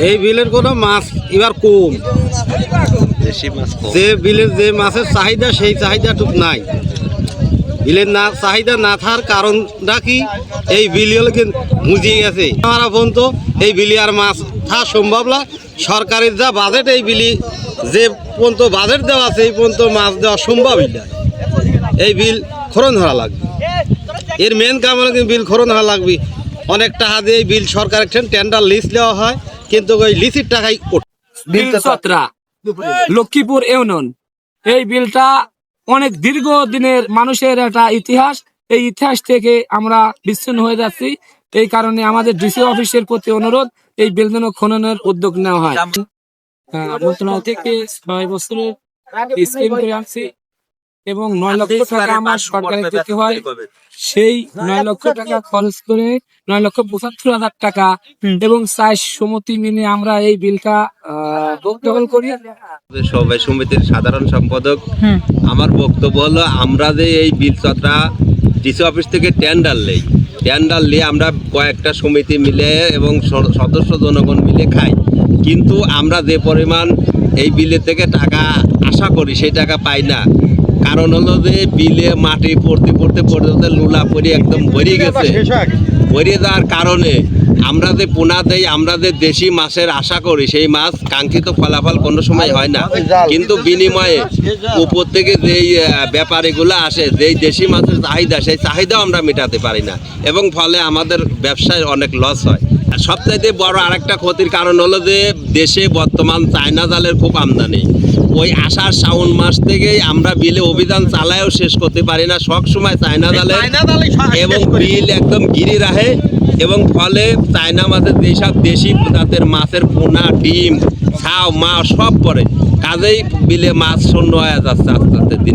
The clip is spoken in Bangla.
এই বিলের কোনো মাছ এবার কম, যে বিলের যে মাছের চাহিদা সেই চাহিদাটুক নাই। বিলের না চাহিদা না থাকার কারণটা কি, এই বিলি হলে কিন্তু মুজিয়ে গেছে। আমার পর্যন্ত এই বিলি আর মাছ থাকা সম্ভব না। সরকারের যা বাজেট, এই বিলি যে পর্যন্ত বাজেট দেওয়া আছে এই পর্যন্ত মাছ দেওয়া সম্ভবই না। এই বিল খরচ ধরা লাগবে, এর মেন কাম হলো কিন্তু বিল খরচ ধরা লাগবে। অনেক টাকা দিয়ে এই বিল সরকারের টেন্ডার লিস্ট দেওয়া হয়, কিন্তু ওই লিস্টের টাকাই বিল চত্রা লক্ষ্মীপুর ইউনিয়ন। এই বিলটা অনেক দীর্ঘ দিনের মানুষের একটা ইতিহাস। এই ইতিহাস থেকে আমরা বিচ্ছিন্ন হয়ে যাচ্ছি। এই কারণে আমাদের ডিসি অফিসের প্রতি অনুরোধ, এই বিল যেন খননের উদ্যোগ নেওয়া হয়। মন্ত্রণালয় থেকে 6 বছরের স্কিম করে আনছি এবং 9 লক্ষ টাকা আমার সরকারের দিতে হয়। সেই 9 লক্ষ টাকা খরচ করে 9,75,000 টাকা এবং 4 সমিতি মিলে আমরা এই বিলটা দখল করি। সবাই সমিতির সাধারণ সম্পাদক, আমার বক্তব্য হলো, আমরা যে এই বিল চত্রা ডিসি অফিস থেকে টেন্ডার নিয়ে আমরা কয়েকটা সমিতি মিলে এবং সদস্য জনগণ মিলে খাই, কিন্তু আমরা যে পরিমাণ এই বিলের থেকে টাকা আশা করি সেই টাকা পাই না। কারণ হলো যে বিলে মাটি পড়তে লুলা পরি একদম ভরিয়ে গেছে। ভরিয়ে যাওয়ার কারণে আমরা যে পোনা দেই, আমরা যে দেশি মাছের আশা করি সেই মাছ কাঙ্ক্ষিত ফলাফল কোনো সময় হয় না। কিন্তু বিনিময়ে উপর থেকে যেই ব্যাপারীগুলো আসে, যেই দেশি মাছের চাহিদা, সেই চাহিদাও আমরা মেটাতে পারি না এবং ফলে আমাদের ব্যবসায় অনেক লস হয়। সবচাইতে বড় আরেকটা ক্ষতির কারণ হলো যে দেশে বর্তমান চায়না জালের খুব আমদানি। ওই আষাঢ় শ্রাবণ মাস থেকেই আমরা বিলে অভিযান চালায়ও শেষ করতে পারি না, সব সময় চায়না জালে এবং বিল একদম গিরি রাখে এবং ফলে চায়না মাছের যেসব দেশি জাতের মাছের পোনা, ডিম, ছাও, মা সব পরে, কাজেই বিলে মাছ শূন্য হয়ে যাচ্ছে আস্তে আস্তে দিন।